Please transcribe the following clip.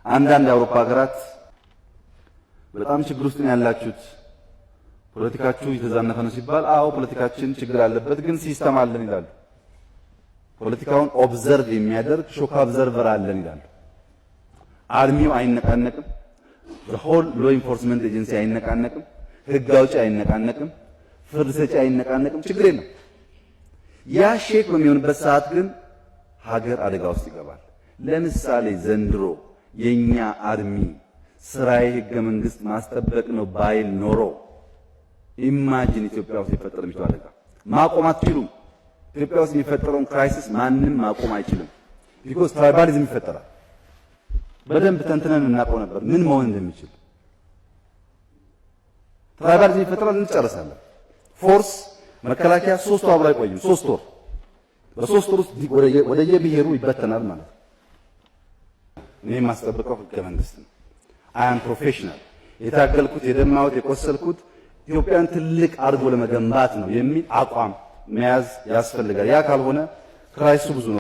አንዳንድ የአውሮፓ ሀገራት በጣም ችግር ውስጥ ነው ያላችሁት፣ ፖለቲካችሁ የተዛነፈ ነው ሲባል አዎ ፖለቲካችን ችግር አለበት፣ ግን ሲስተም አለን ይላሉ። ፖለቲካውን ኦብዘርቭ የሚያደርግ ሾክ ኦብዘርቨር አለን ይላሉ። አርሚው አይነቃነቅም፣ ሆል ሎ ኢንፎርስመንት ኤጀንሲ አይነቃነቅም፣ ህግ አውጪ አይነቃነቅም፣ ፍርድ ሰጪ አይነቃነቅም፣ ችግር የለም። ያ ሼክ በሚሆንበት ሰዓት ግን ሀገር አደጋ ውስጥ ይገባል። ለምሳሌ ዘንድሮ የኛ አርሚ ስራዬ ህገ መንግስት ማስጠበቅ ነው ባይል ኖሮ ኢማጂን ኢትዮጵያ ውስጥ የሚፈጠር የሚችለው አደጋ ማቆም አትችሉም። ኢትዮጵያ ውስጥ የሚፈጠረውን ክራይሲስ ማንም ማቆም አይችልም። ቢኮዝ ትራይባሊዝም ይፈጠራል። በደንብ ተንትነን እናውቀው ነበር ምን መሆን እንደሚችል። ትራይባሊዝም ይፈጠራል፣ እንጨርሳለን። ፎርስ መከላከያ 3 ወር ላይ ቆይም 3 ወር በ3 ወር ውስጥ ወደ የብሔሩ ይበተናል ማለት ነው። እኔ የማስጠብቀው ህገ መንግስት ነው። አም ፕሮፌሽናል። የታገልኩት የደማሁት የቆሰልኩት ኢትዮጵያን ትልቅ አድርጎ ለመገንባት ነው የሚል አቋም መያዝ ያስፈልጋል። ያ ካልሆነ ክራይሱ ብዙ ነው።